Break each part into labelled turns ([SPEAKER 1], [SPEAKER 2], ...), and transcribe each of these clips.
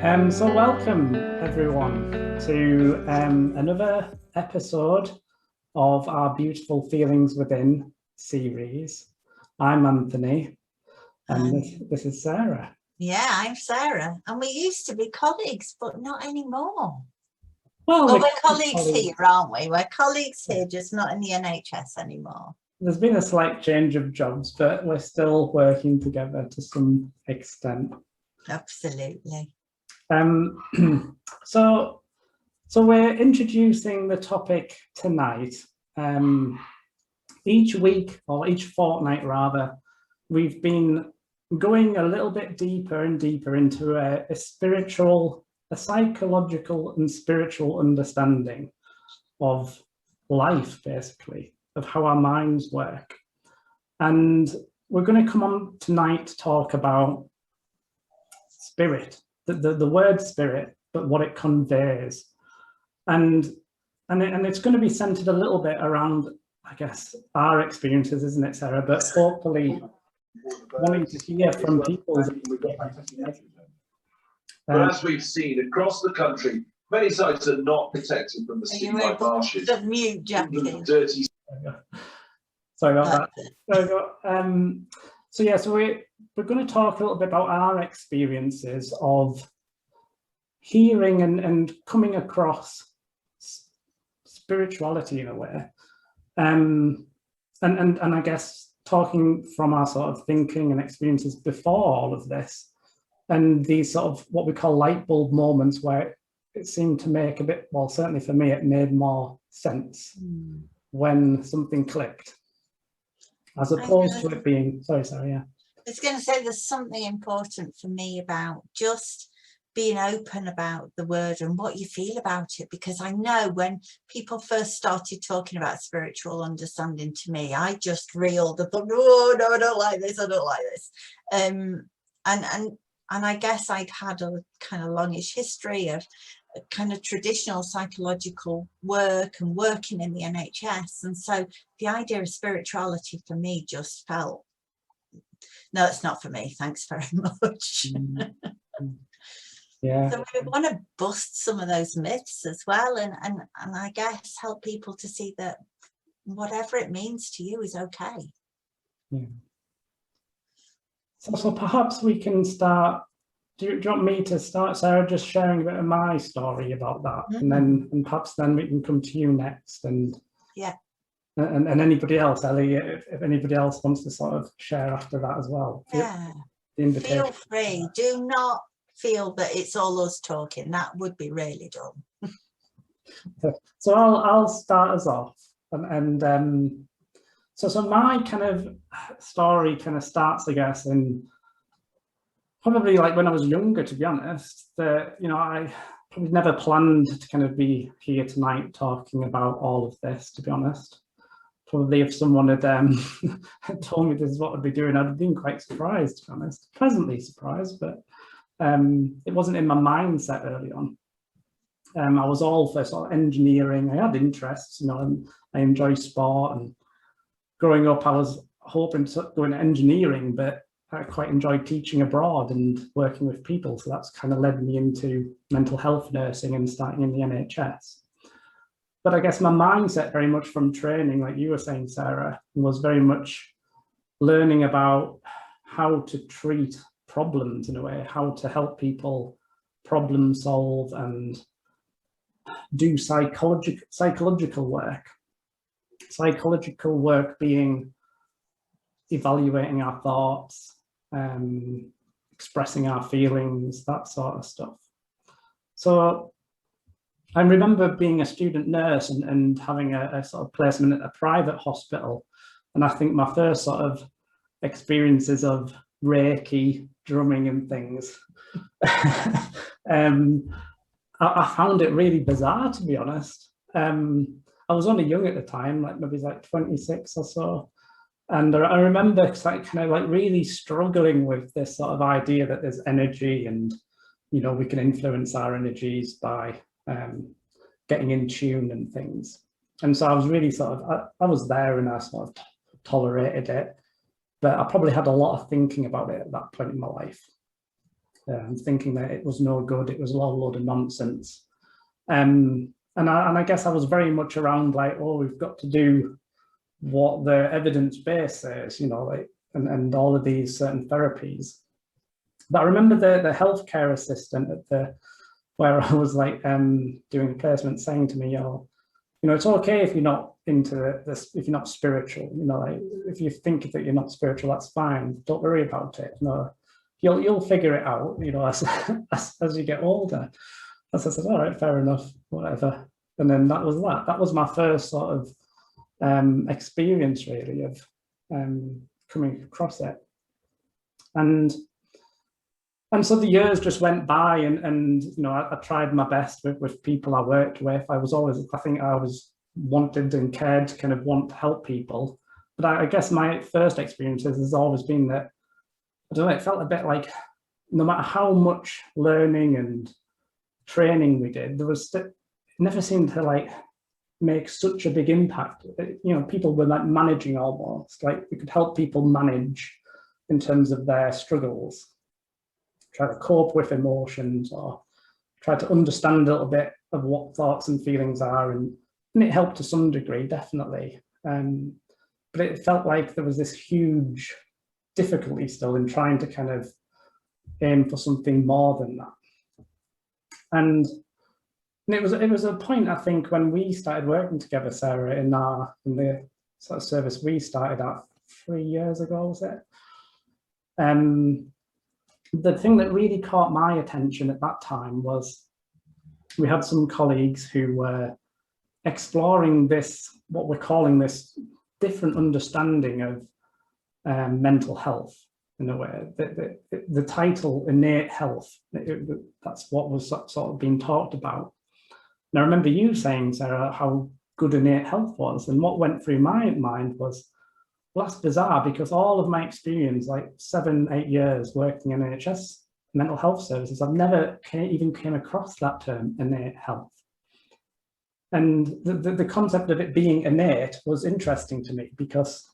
[SPEAKER 1] So welcome everyone to another episode of our Beautiful Feelings Within series. I'm Anthony and this is Sarah.
[SPEAKER 2] Yeah, I'm Sarah, and we used to be colleagues, but not anymore.
[SPEAKER 1] Well,
[SPEAKER 2] we're colleagues here, aren't we? We're colleagues here, just not in the NHS anymore. There's
[SPEAKER 1] been a slight change of jobs, but we're still working together to some extent.
[SPEAKER 2] Absolutely.
[SPEAKER 1] So we're introducing the topic tonight. Each week, or each fortnight rather, we've been going a little bit deeper and deeper into a psychological and spiritual understanding of life, basically, of how our minds work. And we're going to come on tonight to talk about spirit, the word spirit, but what it conveys. And it's going to be centered a little bit around, I guess, our experiences, isn't it, Sarah? But hopefully wanting to hear from people.
[SPEAKER 3] But as we've seen across the country, many sites are not protected from the sea by marshes.
[SPEAKER 2] The mute, Jackie.
[SPEAKER 3] Dirty.
[SPEAKER 1] Sorry about that. So we're going to talk a little bit about our experiences of hearing and coming across spirituality in a way, and I guess talking from our sort of thinking and experiences before all of this, and these sort of what we call light bulb moments where it seemed to make a bit, well, certainly for me, it made more sense when something clicked, as opposed to it being, sorry, yeah.
[SPEAKER 2] I was going to say there's something important for me about just being open about the word and what you feel about it, because I know when people first started talking about spiritual understanding to me, I just reeled and thought, oh no, I don't like this, and I guess I'd had a kind of longish history of kind of traditional psychological work and working in the NHS, and so the idea of spirituality for me just felt, no, it's not for me, thanks very much.
[SPEAKER 1] Yeah.
[SPEAKER 2] So we want to bust some of those myths as well, and I guess help people to see that whatever it means to you is okay.
[SPEAKER 1] Yeah. So perhaps we can start. Do you want me to start, Sarah, just sharing a bit of my story about that, and perhaps then we can come to you next, and
[SPEAKER 2] yeah,
[SPEAKER 1] and anybody else, Ellie, if anybody else wants to sort of share after that as well.
[SPEAKER 2] Yeah. Feel free. Do not feel that it's all us talking. That would be really dumb.
[SPEAKER 1] So I'll start us off, and so my kind of story kind of starts, I guess, in probably like when I was younger, to be honest. That, you know, I probably never planned to kind of be here tonight talking about all of this, to be honest. Probably if someone had told me this is what I'd be doing, I'd have been quite surprised, to be honest. Pleasantly surprised, but it wasn't in my mindset early on. I was all for sort of engineering. I had interests, you know, and I enjoy sport. And growing up, I was hoping to go into engineering, but I quite enjoyed teaching abroad and working with people. So that's kind of led me into mental health nursing and starting in the NHS. But I guess my mindset very much from training, like you were saying, Sarah, was very much learning about how to treat problems in a way, how to help people problem solve and do psychological work. Psychological work being evaluating our thoughts, expressing our feelings, that sort of stuff. So I remember being a student nurse and having a sort of placement at a private hospital. And I think my first sort of experiences of Reiki, drumming and things, I found it really bizarre, to be honest. I was only young at the time, like maybe like 26 or so. And I remember kind of like really struggling with this sort of idea that there's energy and, you know, we can influence our energies by getting in tune and things. And so I was really sort of, I was there and I sort of tolerated it, but I probably had a lot of thinking about it at that point in my life. and thinking that it was no good, it was a load of nonsense. And I guess I was very much around like, oh, we've got to do what the evidence base says, you know, like, and all of these certain therapies. But I remember the healthcare assistant at where I was like doing a placement saying to me, oh, you know, it's okay if you're not into this, if you're not spiritual, you know, like if you think that you're not spiritual, that's fine. Don't worry about it. You know, you'll figure it out, you know, as you get older. As I said, all right, fair enough, whatever. And then that was that. That was my first sort of experience really of coming across it. And so the years just went by, and you know, I tried my best with people I worked with. I think I was wanted and cared to kind of want to help people. But I guess my first experiences has always been that, I don't know, it felt a bit like no matter how much learning and training we did, it never seemed to like make such a big impact. You know, people were like managing almost, like we could help people manage in terms of their struggles, try to cope with emotions, or try to understand a little bit of what thoughts and feelings are, and it helped to some degree, definitely. But it felt like there was this huge difficulty still in trying to kind of aim for something more than that. And it was a point, I think, when we started working together, Sarah, in the sort of service we started at 3 years ago, was it? The thing that really caught my attention at that time was we had some colleagues who were exploring this, what we're calling this different understanding of mental health in a way. The title innate health, that's what was sort of being talked about. And I remember you saying, Sarah, how good innate health was, and what went through my mind was, well, that's bizarre, because all of my experience, like 7-8 years working in NHS mental health services, I've never even came across that term, innate health. And the concept of it being innate was interesting to me, because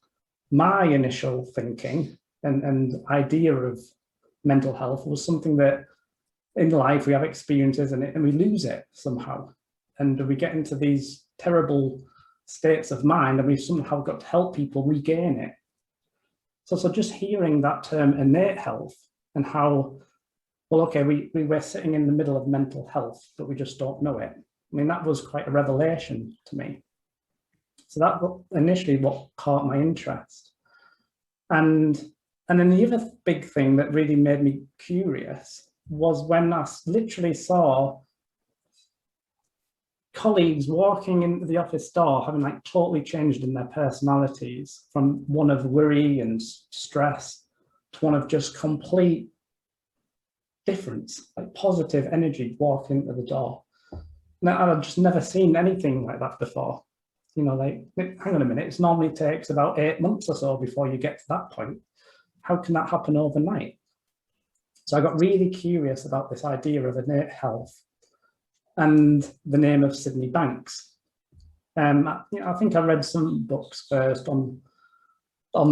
[SPEAKER 1] my initial thinking and idea of mental health was something that in life we have experiences in it and we lose it somehow. And we get into these terrible states of mind, and we've somehow got to help people regain it. So just hearing that term innate health, and how, well, okay, we're sitting in the middle of mental health, but we just don't know it. I mean, that was quite a revelation to me. So that was initially what caught my interest. And then the other big thing that really made me curious was when I literally saw colleagues walking into the office door having like totally changed in their personalities, from one of worry and stress to one of just complete difference, like positive energy walking into the door. Now, I've just never seen anything like that before. You know, like, hang on a minute, it normally takes about 8 months or so before you get to that point. How can that happen overnight? So I got really curious about this idea of innate health and the name of Sydney Banks. I think I read some books first on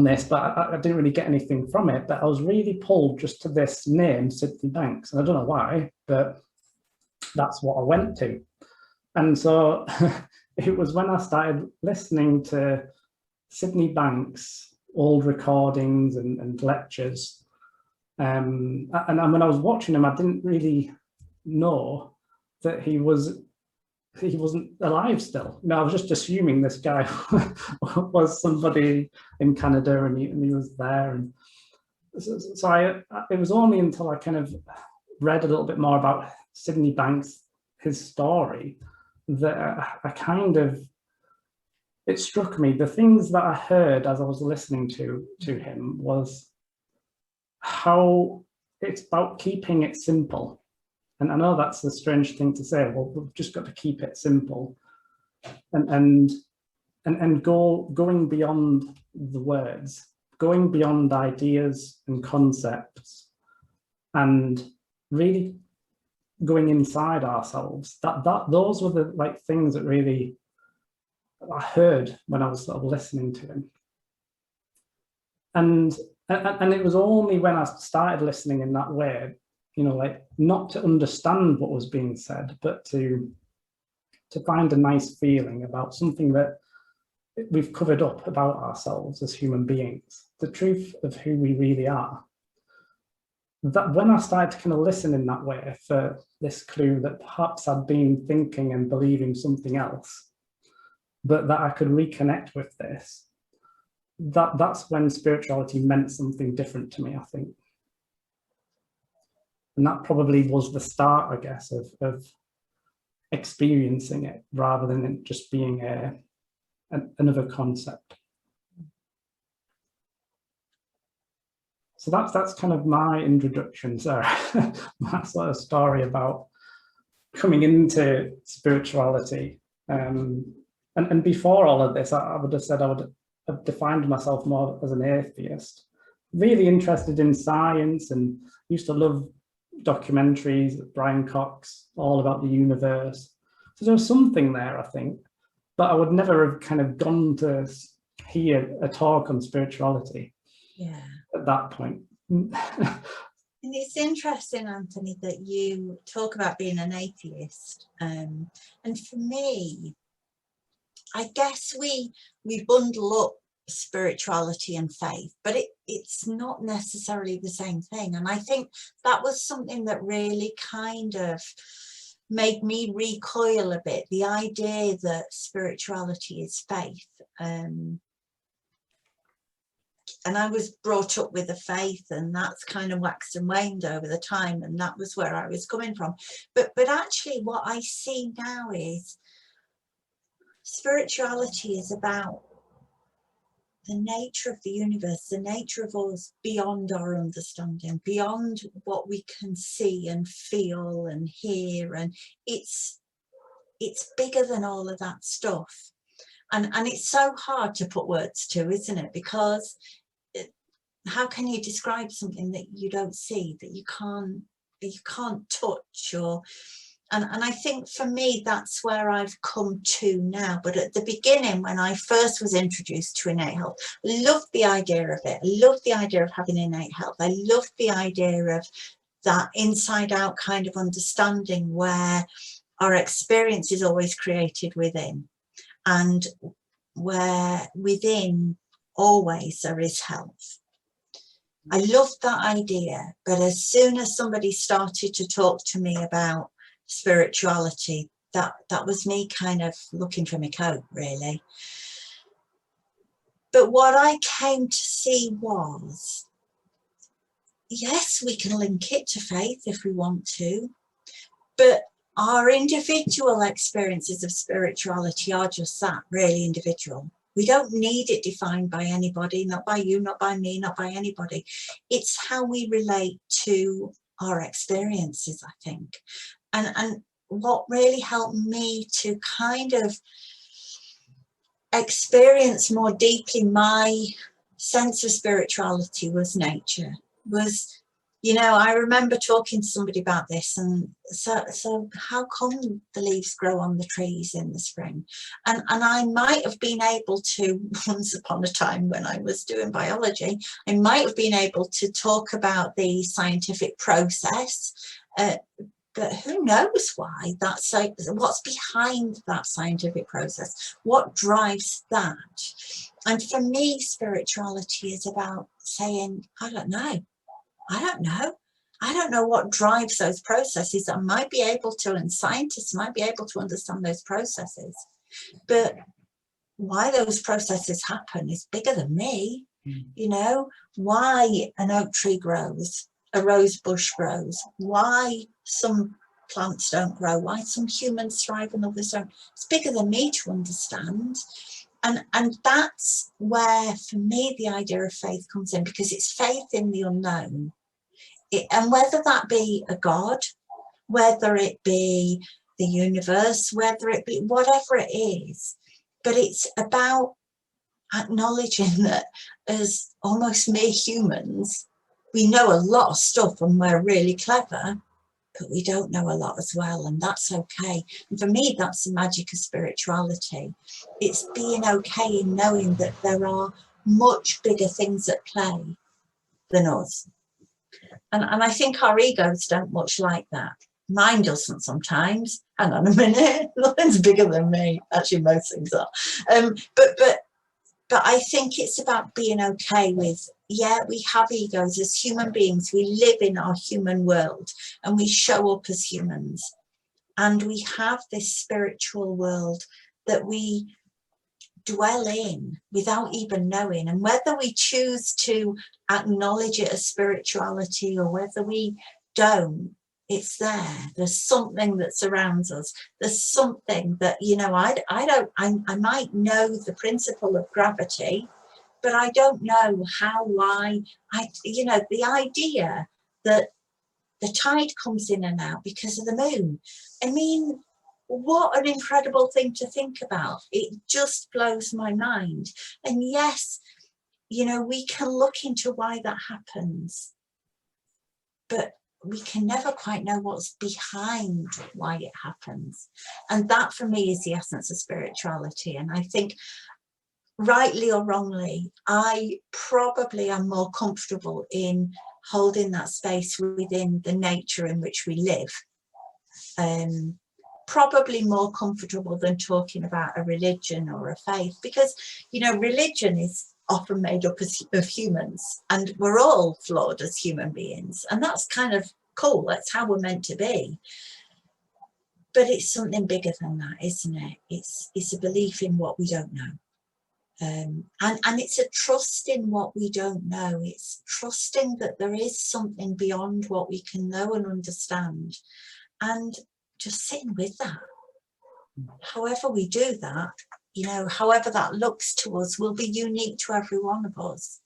[SPEAKER 1] this, but I didn't really get anything from it. But I was really pulled just to this name, Sydney Banks, and I don't know why, but that's what I went to. And so it was when I started listening to Sydney Banks' old recordings and lectures, and when I was watching him, I didn't really know that he wasn't alive still. No, I was just assuming this guy was somebody in Canada, and he was there. And so it was only until I kind of read a little bit more about Sydney Banks, his story, that it struck me. The things that I heard as I was listening to him was how it's about keeping it simple. And I know that's a strange thing to say. Well, we've just got to keep it simple, and going beyond the words, going beyond ideas and concepts, and really going inside ourselves. Those were the like things that really I heard when I was sort of listening to him. And it was only when I started listening in that way, you know, like not to understand what was being said, but to find a nice feeling about something that we've covered up about ourselves as human beings, the truth of who we really are. That when I started to kind of listen in that way for this clue that perhaps I'd been thinking and believing something else, but that I could reconnect with this, that's when spirituality meant something different to me, I think. And that probably was the start, I guess, of experiencing it rather than it just being another concept. So that's kind of my introduction, Sarah. My sort of story about coming into spirituality. And before all of this, I would have said I would have defined myself more as an atheist. Really interested in science and used to love documentaries, Brian Cox, all about the universe. So there was something there, I think, but I would never have kind of gone to hear a talk on spirituality.
[SPEAKER 2] Yeah.
[SPEAKER 1] At that point.
[SPEAKER 2] And it's interesting, Anthony, that you talk about being an atheist. And for me, I guess we bundle up spirituality and faith, but it's not necessarily the same thing. And I think that was something that really kind of made me recoil a bit, the idea that spirituality is faith. And I was brought up with a faith, and that's kind of waxed and waned over the time, and that was where I was coming from. But actually what I see now is spirituality is about the nature of the universe, the nature of us beyond our understanding, beyond what we can see and feel and hear, and it's bigger than all of that stuff. And it's so hard to put words to, isn't it? Because how can you describe something that you don't see, that you can't touch? Or and I think for me that's where I've come to now. But at the beginning, when I first was introduced to innate health, I loved the idea of it. I loved the idea of having innate health. I loved the idea of that inside out kind of understanding where our experience is always created within, and where within always there is health. I loved that idea, but as soon as somebody started to talk to me about spirituality, that was me kind of looking for my coat, really. But what I came to see was, yes, we can link it to faith if we want to, but our individual experiences of spirituality are just that, really individual. We don't need it defined by anybody, not by you, not by me, not by anybody. It's how we relate to our experiences, I think. And what really helped me to kind of experience more deeply my sense of spirituality was nature, was, you know, I remember talking to somebody about this, and so how come the leaves grow on the trees in the spring? And I might have been able to, once upon a time when I was doing biology, I might have been able to talk about the scientific process, but who knows why that's so, what's behind that scientific process, what drives that? And for me, spirituality is about saying, I don't know. I don't know what drives those processes. I might be able to, and scientists might be able to understand those processes, but why those processes happen is bigger than me. You know, why an oak tree grows, a rose bush grows, why some plants don't grow, why some humans thrive and others don't. It's bigger than me to understand. And that's where, for me, the idea of faith comes in, because it's faith in the unknown. And whether that be a God, whether it be the universe, whether it be whatever it is, but it's about acknowledging that as almost mere humans, we know a lot of stuff and we're really clever, but we don't know a lot as well, and that's okay. And for me, that's the magic of spirituality. It's being okay in knowing that there are much bigger things at play than us. And I think our egos don't much like that. Mine doesn't sometimes. Hang on a minute, nothing's bigger than me. Actually, most things are. But I think it's about being okay with, yeah, we have egos as human beings. We live in our human world and we show up as humans. And we have this spiritual world that we dwell in without even knowing. And whether we choose to acknowledge it as spirituality or whether we don't, it's there. There's something that surrounds us. There's something that, you know, I might know the principle of gravity, but I don't know how, why, you know, the idea that the tide comes in and out because of the moon. I mean, what an incredible thing to think about. It just blows my mind. And yes, you know, we can look into why that happens, but we can never quite know what's behind why it happens. And that for me is the essence of spirituality. And I think, rightly or wrongly, I probably am more comfortable in holding that space within the nature in which we live. Probably more comfortable than talking about a religion or a faith, because, you know, religion is often made up of humans, and we're all flawed as human beings, and that's kind of cool. That's how we're meant to be. But it's something bigger than that, isn't it? It's a belief in what we don't know, and it's a trust in what we don't know. It's trusting that there is something beyond what we can know and understand, and just sitting with that. However we do that, you know, however that looks to us will be unique to every one of us.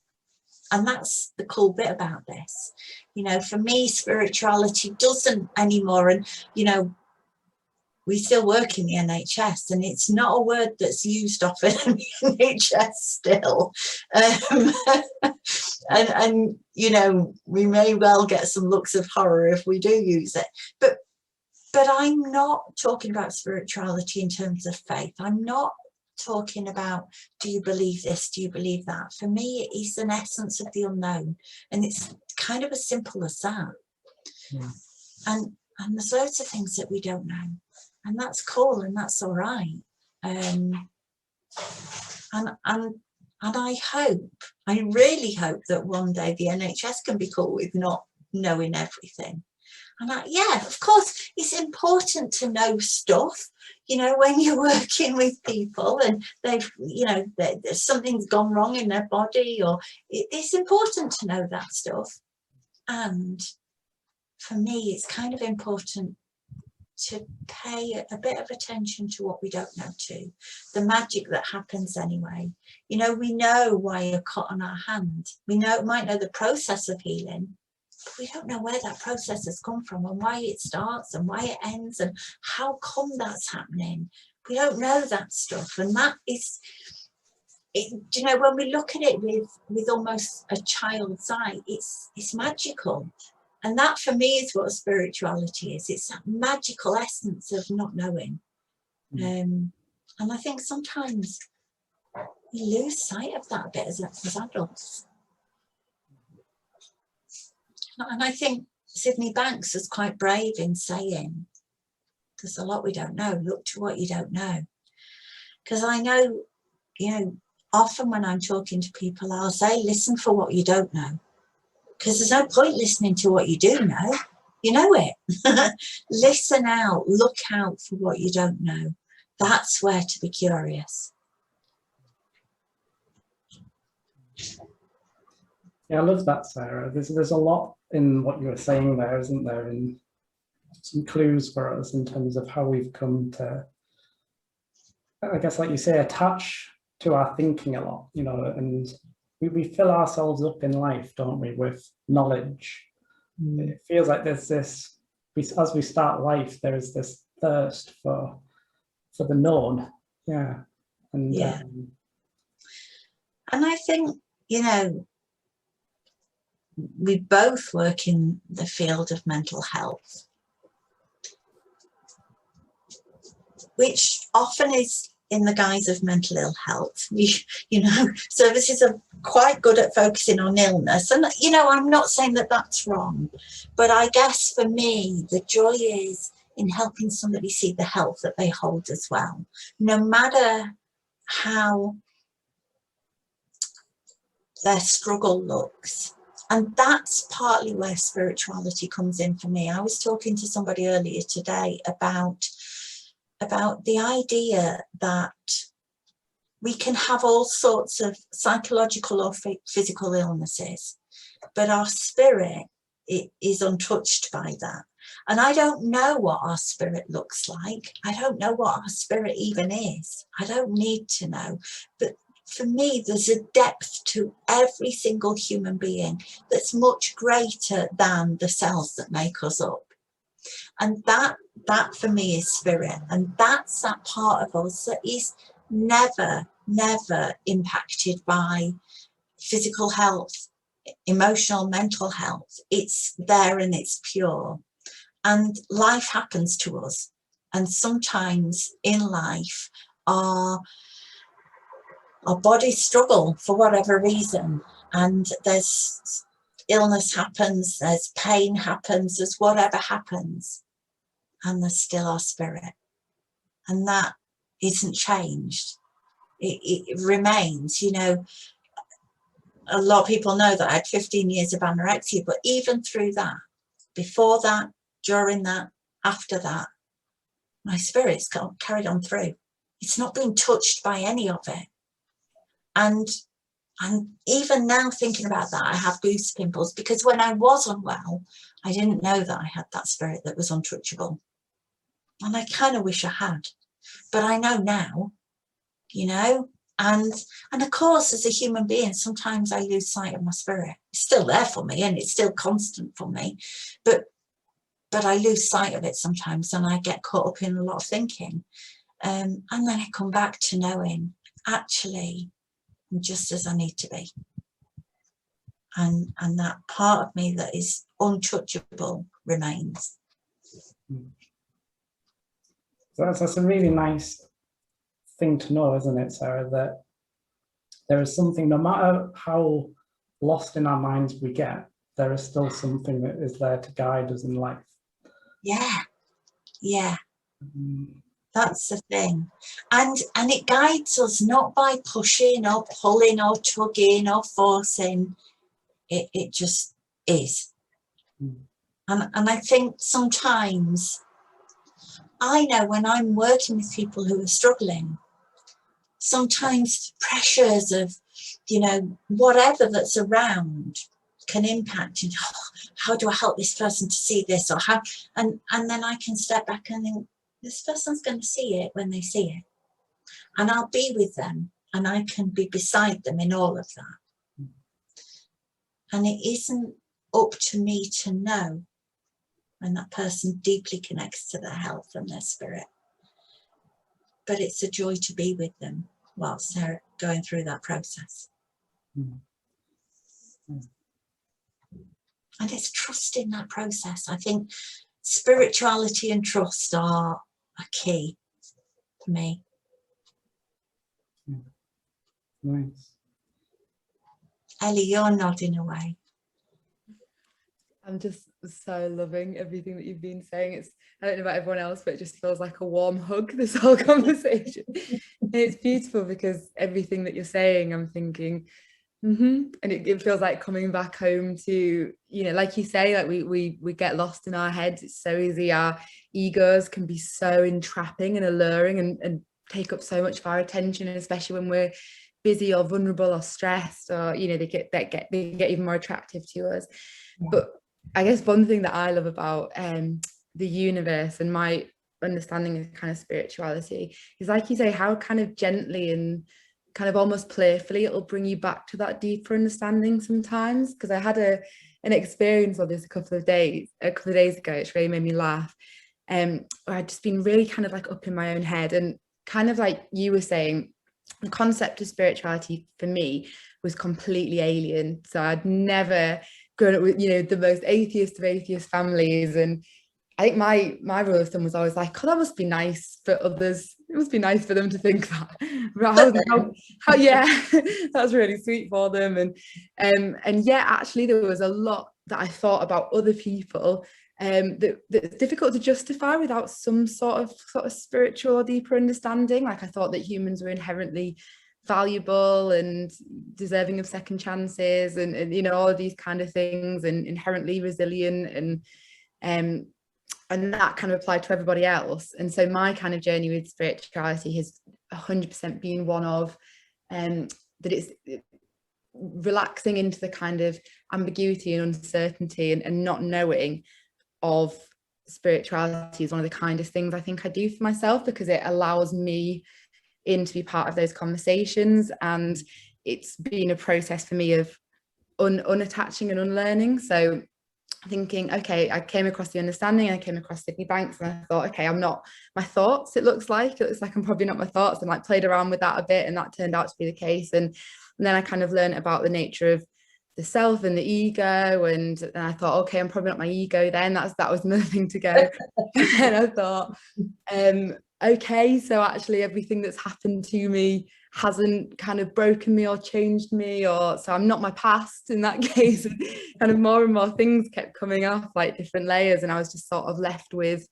[SPEAKER 2] And that's the cool bit about this. You know, for me, spirituality doesn't anymore. And, you know, we still work in the NHS, and it's not a word that's used often in the NHS still. And, you know, we may well get some looks of horror if we do use it. But I'm not talking about spirituality in terms of faith. I'm not talking about, do you believe this? Do you believe that? For me, it is an essence of the unknown. And it's kind of as simple as that.
[SPEAKER 1] Yeah.
[SPEAKER 2] And there's loads of things that we don't know. And that's cool, and that's all right. And I hope, I really hope that one day the NHS can be cool with not knowing everything. And yeah, of course, it's important to know stuff, you know, when you're working with people and they've, you know, something's gone wrong in their body, or it's important to know that stuff. And for me, it's kind of important to pay a bit of attention to what we don't know too, the magic that happens anyway. You know, we know why a cut on our hand. We might know the process of healing, but we don't know where that process has come from and why it starts and why it ends and how come that's happening. We don't know that stuff, and that is, you know, when we look at it with almost a child's eye, it's magical. And that for me is what spirituality is. It's that magical essence of not knowing. And I think sometimes we lose sight of that a bit as adults. And I think Sydney Banks was quite brave in saying, there's a lot we don't know, look to what you don't know. Because I know, you know, often when I'm talking to people, I'll say, listen for what you don't know. Because there's no point listening to what you do know. You know it. Listen out, look out for what you don't know. That's where to be curious.
[SPEAKER 1] Yeah, I love that, Sarah. There's a lot in what you were saying there, isn't there? And some clues for us in terms of how we've come to, I guess, like you say, attach to our thinking a lot, you know, and we fill ourselves up in life, don't we, with knowledge. It feels like there's this, as we start life, there is this thirst for the known. Yeah. And
[SPEAKER 2] yeah. And I think, you know, we both work in the field of mental health, which often is in the guise of mental ill health. Services are quite good at focusing on illness. And, I'm not saying that that's wrong, but I guess for me, the joy is in helping somebody see the health that they hold as well, no matter how their struggle looks. And that's partly where spirituality comes in for me. I was talking to somebody earlier today about the idea that we can have all sorts of psychological or physical illnesses, but our spirit is untouched by that. And I don't know what our spirit looks like. I don't know what our spirit even is. I don't need to know. But for me, there's a depth to every single human being that's much greater than the cells that make us up. And that for me is spirit. And that's that part of us that is never impacted by physical health, emotional, mental health. It's there and it's pure. And life happens to us. And sometimes in life, our bodies struggle for whatever reason. And there's illness happens, there's pain happens, there's whatever happens. And there's still our spirit. And that isn't changed. It remains, A lot of people know that I had 15 years of anorexia, but even through that, before that, during that, after that, my spirit's carried on through. It's not been touched by any of it. And even now thinking about that, I have goose pimples, because when I was unwell, I didn't know that I had that spirit that was untouchable. And I kind of wish I had, but I know now, and of course, as a human being, sometimes I lose sight of my spirit. It's still there for me and it's still constant for me, but I lose sight of it sometimes, and I get caught up in a lot of thinking. And then I come back to knowing, actually, I'm just as I need to be. And that part of me that is untouchable remains.
[SPEAKER 1] So that's a really nice thing to know, isn't it, Sarah, that there is something, no matter how lost in our minds we get, there is still something that is there to guide us in life. Yeah. That's the thing. And it guides us not by pushing or pulling or tugging or forcing. It just is. And I think sometimes, I know when I'm working with people who are struggling, sometimes the pressures of, whatever that's around can impact, how do I help this person to see this, or how, and then I can step back and think, this person's going to see it when they see it. And I'll be with them and I can be beside them in all of that. And it isn't up to me to know when that person deeply connects to their health and their spirit. But it's a joy to be with them whilst they're going through that process. And it's trust in that process. I think spirituality and trust are a key for me. Nice.
[SPEAKER 2] Ellie, you're nodding away.
[SPEAKER 4] I'm just so loving everything that you've been saying. I don't know about everyone else, but it just feels like a warm hug, this whole conversation. It's beautiful because everything that you're saying, I'm thinking, and it feels like coming back home to, like you say, like we get lost in our heads. It's so easy. Our egos can be so entrapping and alluring and take up so much of our attention, especially when we're busy or vulnerable or stressed, or they get even more attractive to us. Yeah. But I guess one thing that I love about the universe and my understanding of kind of spirituality is, like you say, how kind of gently and kind of almost playfully it'll bring you back to that deeper understanding sometimes. Because I had an experience of this a couple of days ago, which really made me laugh, where I'd just been really kind of like up in my own head, and kind of like you were saying, the concept of spirituality for me was completely alien. So I'd never grown up with, the most atheist of atheist families. And I think my rule of thumb was always like, oh, that must be nice for others it must be nice for them to think that. How yeah, that's really sweet for them. And yeah, actually there was a lot that I thought about other people that's difficult to justify without some sort of spiritual or deeper understanding. Like I thought that humans were inherently valuable and deserving of second chances, and you know, all of these kind of things, and inherently resilient, and that kind of applied to everybody else. And so my kind of journey with spirituality has 100% been one of that it's relaxing into the kind of ambiguity and uncertainty and not knowing of spirituality is one of the kindest things I think I do for myself, because it allows me in to be part of those conversations. And it's been a process for me of unattaching and unlearning. So thinking, okay, I came across the understanding, I came across Sydney Banks, and I thought, okay, I'm not my thoughts. It looks like I'm probably not my thoughts, and like played around with that a bit, and that turned out to be the case. And then I kind of learned about the nature of the self and the ego, and I thought, okay, I'm probably not my ego then. That was another thing to go. And I thought, okay, so actually everything that's happened to me hasn't kind of broken me or changed me, or so I'm not my past in that case. Kind of more and more things kept coming up, like different layers, and I was just sort of left with,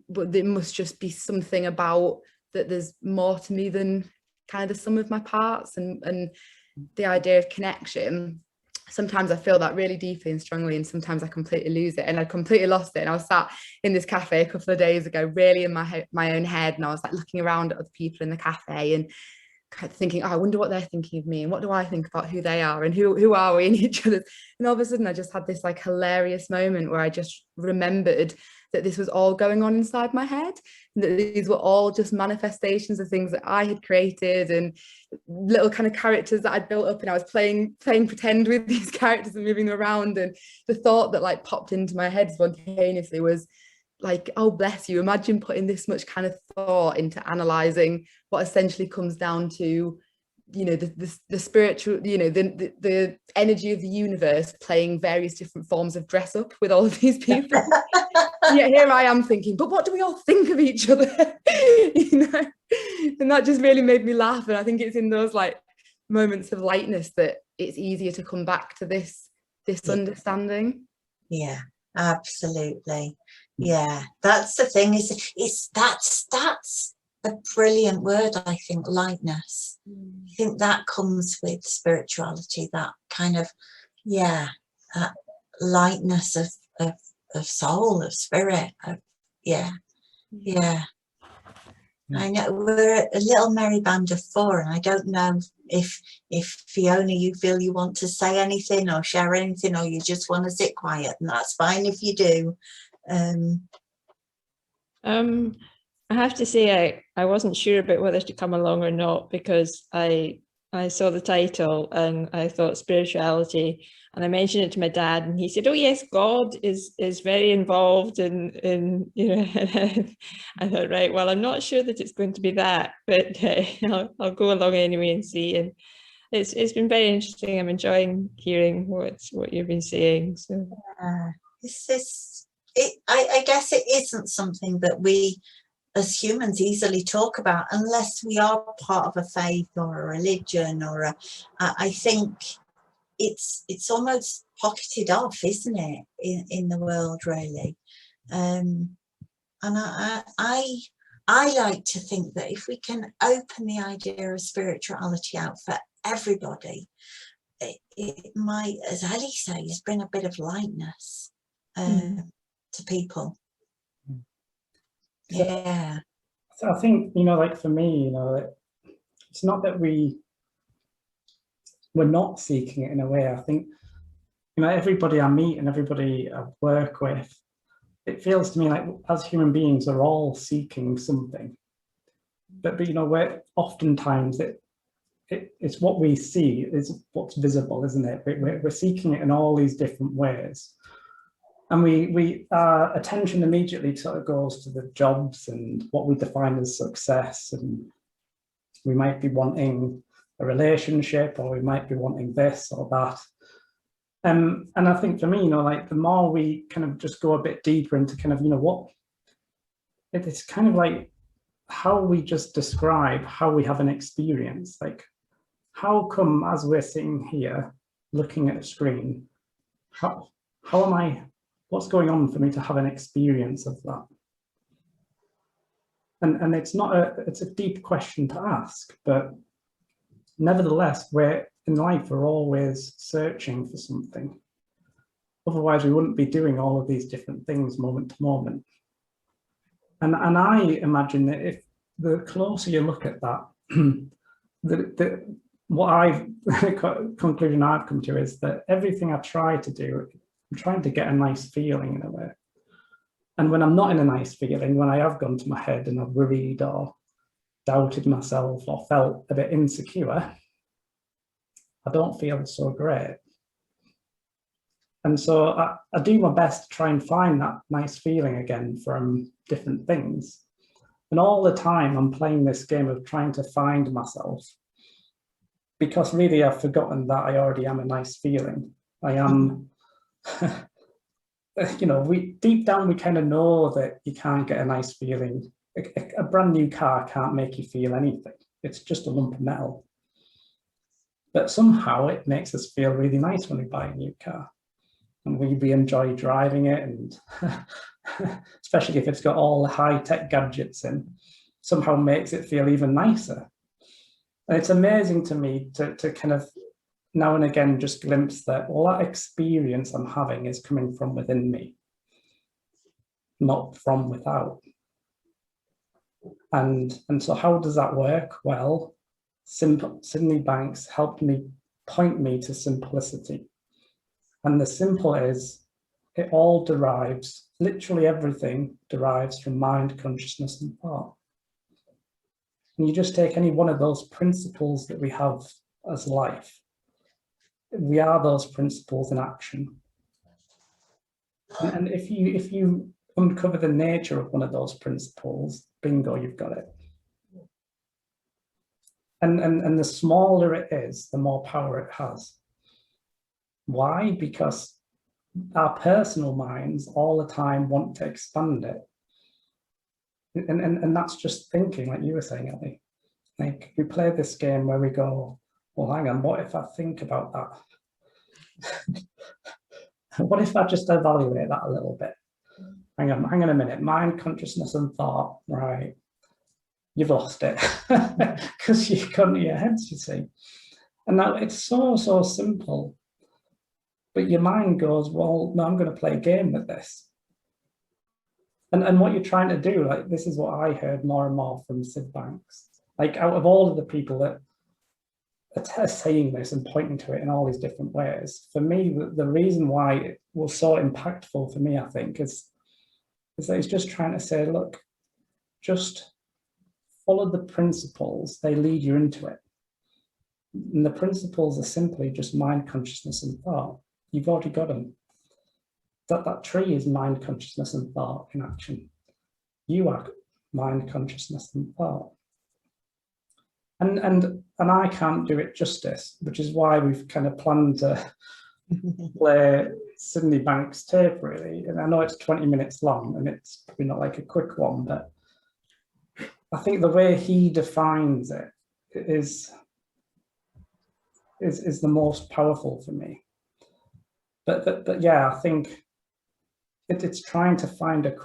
[SPEAKER 4] but there must just be something about that, there's more to me than kind of the sum of my parts, and the idea of connection. Sometimes I feel that really deeply and strongly, and sometimes I completely lose it, and I completely lost it. And I was sat in this cafe a couple of days ago, really in my own head, and I was like looking around at other people in the cafe and kind of thinking, oh, I wonder what they're thinking of me, and what do I think about who they are, and who are we in each other. And all of a sudden I just had this like hilarious moment where I just remembered that this was all going on inside my head, and that these were all just manifestations of things that I had created, and little kind of characters that I'd built up, and I was playing pretend with these characters and moving them around. And the thought that like popped into my head spontaneously was like, oh bless you, imagine putting this much kind of thought into analysing what essentially comes down to, you know, the spiritual, you know, the energy of the universe playing various different forms of dress up with all of these people. Yeah, here I am thinking, but what do we all think of each other? You know, and that just really made me laugh. And I think it's in those like moments of lightness that it's easier to come back to this understanding.
[SPEAKER 2] Yeah, absolutely. Yeah, that's the thing, that's a brilliant word, I think, lightness. I think that comes with spirituality, that kind of, yeah, that lightness of soul, of spirit, yeah. I know we're a little merry band of four, and I don't know if Fiona, you feel you want to say anything or share anything, or you just want to sit quiet, and that's fine if you do.
[SPEAKER 5] I have to say I wasn't sure about whether to come along or not, because I saw the title and I thought spirituality, and I mentioned it to my dad, and he said, oh yes, God is very involved in you know. I thought, right, well, I'm not sure that it's going to be that, but I'll go along anyway and see. And it's been very interesting. I'm enjoying hearing what you've been saying. So
[SPEAKER 2] I guess it isn't something that we as humans easily talk about unless we are part of a faith or a religion, or I think it's almost pocketed off, isn't it, in the world, really. And I like to think that if we can open the idea of spirituality out for everybody, it might, as Ellie says, bring a bit of lightness to people. Yeah.
[SPEAKER 1] So I think, you know, like for me, you know, it's not that we're not seeking it in a way. I think, you know, everybody I meet and everybody I work with, it feels to me like as human beings are all seeking something. But you know, we're oftentimes it's what we see is what's visible, isn't it? We're seeking it in all these different ways. And our attention immediately sort of goes to the jobs and what we define as success. And we might be wanting a relationship, or we might be wanting this or that. And I think for me, you know, like the more we kind of just go a bit deeper into kind of, you know, what it's kind of like how we just describe how we have an experience. Like, how come as we're sitting here looking at a screen, how am I, what's going on for me to have an experience of that? And it's it's a deep question to ask, but nevertheless, in life, we're always searching for something. Otherwise, we wouldn't be doing all of these different things moment to moment. And I imagine that if the closer you look at that, conclusion I've come to is that everything I try to do, I'm trying to get a nice feeling in a way. And when I'm not in a nice feeling, when I have gone to my head and I've worried or doubted myself or felt a bit insecure, I don't feel so great. And so I do my best to try and find that nice feeling again from different things. And all the time I'm playing this game of trying to find myself, because really I've forgotten that I already am a nice feeling. I am, you know, deep down we kind of know that you can't get a nice feeling. A brand new car can't make you feel anything. It's just a lump of metal. But somehow it makes us feel really nice when we buy a new car. And we enjoy driving it, and especially if it's got all the high-tech gadgets in, somehow makes it feel even nicer. And it's amazing to me to kind of now and again just glimpse that all that experience I'm having is coming from within me, not from without. And so how does that work? Well, Sydney Banks helped me point me to simplicity. And the simple is, it all derives, literally everything derives from mind, consciousness, and thought. And you just take any one of those principles that we have as life. We are those principles in action. And if you uncover the nature of one of those principles, bingo, you've got it. And the smaller it is, the more power it has. Why? Because our personal minds all the time want to expand it. And that's just thinking, like you were saying, Ellie. Like, we play this game where we go, well, hang on, what if I think about that? What if I just evaluate that a little bit? Hang on a minute, mind, consciousness, and thought, right? You've lost it because you've gone to your heads, you see. And now it's so simple. But your mind goes, well, no, I'm going to play a game with this. And what you're trying to do, like, this is what I heard more and more from Sid Banks. Like, out of all of the people that are saying this and pointing to it in all these different ways, for me, the reason why it was so impactful for me, I think, is that it's just trying to say, look, just follow the principles, they lead you into it. And the principles are simply just mind, consciousness, and thought. You've already got them. That tree is mind, consciousness, and thought in action. You are mind, consciousness, and thought. And I can't do it justice, which is why we've kind of planned to play Sydney Banks' tape, really. And I know it's 20 minutes long, and it's probably not like a quick one, but I think the way he defines it is the most powerful for me. But yeah, I think it's trying to find a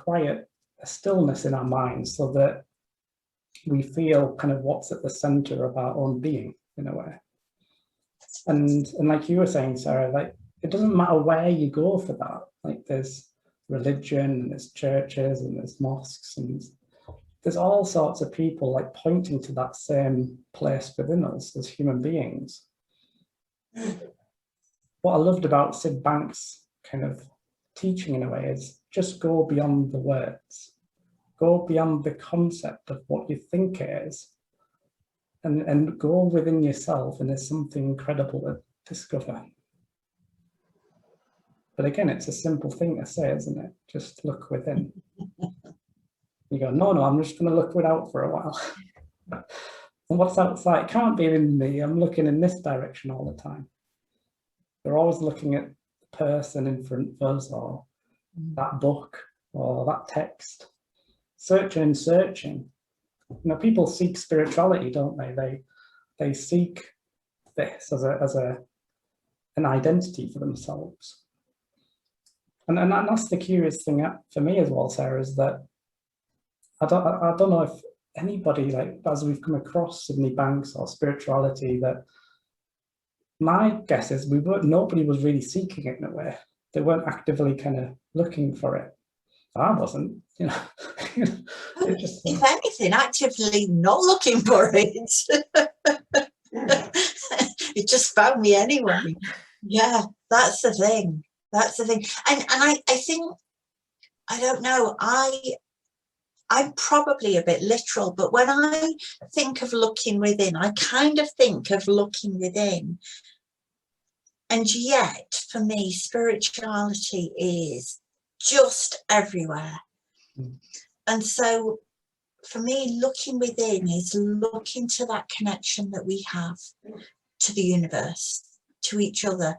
[SPEAKER 1] stillness in our minds so that we feel kind of what's at the center of our own being, in a way. And like you were saying, Sarah, like, it doesn't matter where you go for that. Like, there's religion, and there's churches, and there's mosques, and there's all sorts of people like pointing to that same place within us as human beings. What I loved about Sid Banks' kind of teaching, in a way, is just go beyond the words, go beyond the concept of what you think it is, and go within yourself, and there's something incredible to discover. But again, it's a simple thing to say, isn't it? Just look within. You go, no, I'm just going to look without for a while. And what's outside can't be in me. I'm looking in this direction all the time. We're always looking at the person in front of us, or that book, or that text, searching and searching. people seek spirituality, don't they? They seek this as an identity for themselves. And that's the curious thing for me as well, Sarah, is that I don't know if anybody, like, as we've come across Sydney Banks or spirituality, that my guess is nobody was really seeking it in a way. They weren't actively kind of looking for it. I wasn't, It just,
[SPEAKER 2] if anything, actively not looking for it. It just found me anyway. Yeah, that's the thing. That's the thing. And I think, I don't know, I'm probably a bit literal, but when I think of looking within, I kind of think of looking within. And yet, for me, spirituality is just everywhere. And so, for me, looking within is looking to that connection that we have to the universe, to each other.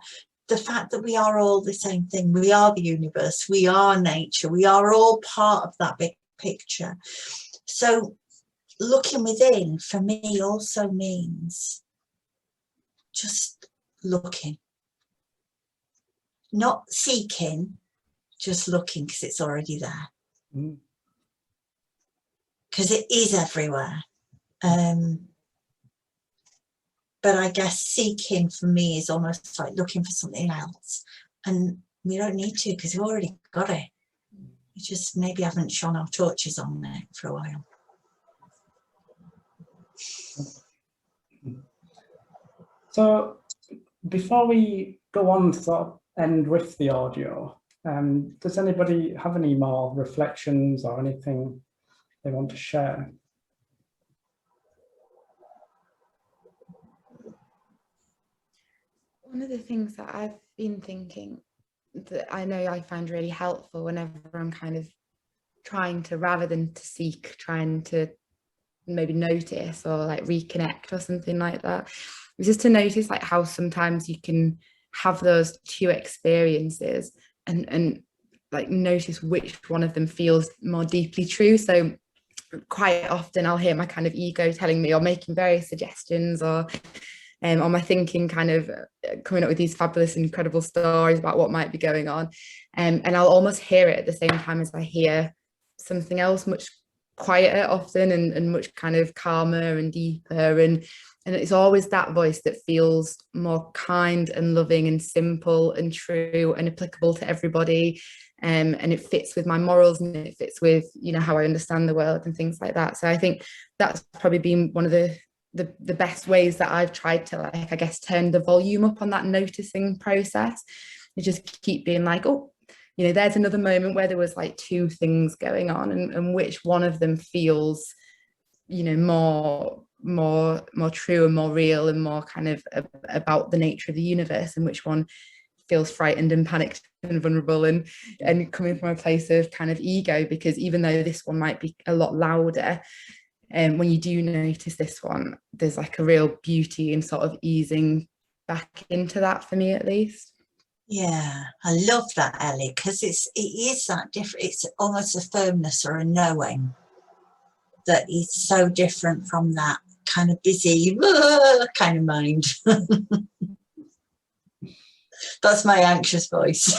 [SPEAKER 2] The fact that we are all the same thing. We are the universe. We are nature. We are all part of that big picture. So looking within for me also means just looking, not seeking, just looking, because it's already there, because it is everywhere. But I guess seeking for me is almost like looking for something else, and we don't need to, because we've already got it. We just maybe haven't shone our torches on it for a while.
[SPEAKER 1] So before we go on to sort of end with the audio, does anybody have any more reflections or anything they want to share?
[SPEAKER 4] One of the things that I've been thinking that I know I find really helpful whenever I'm kind of trying to, rather than to seek, trying to maybe notice or like reconnect or something like that, is just to notice like how sometimes you can have those two experiences and like notice which one of them feels more deeply true. So quite often I'll hear my kind of ego telling me or making various suggestions, or my thinking kind of coming up with these fabulous, incredible stories about what might be going on. And I'll almost hear it at the same time as I hear something else much quieter often and much kind of calmer and deeper. And it's always that voice that feels more kind and loving and simple and true and applicable to everybody. And it fits with my morals, and it fits with, how I understand the world and things like that. So I think that's probably been one of the best ways that I've tried to, like, I guess, turn the volume up on that noticing process. You just keep being like, oh, there's another moment where there was like two things going on, and which one of them feels, more true and more real and more kind of about the nature of the universe, and which one feels frightened and panicked and vulnerable and coming from a place of kind of ego. Because even though this one might be a lot louder, and when you do notice this one, there's like a real beauty in sort of easing back into that, for me at least.
[SPEAKER 2] Yeah, I love that, Ellie, because it is that different. It's almost a firmness or a knowing that is so different from that kind of busy kind of mind. That's my anxious voice.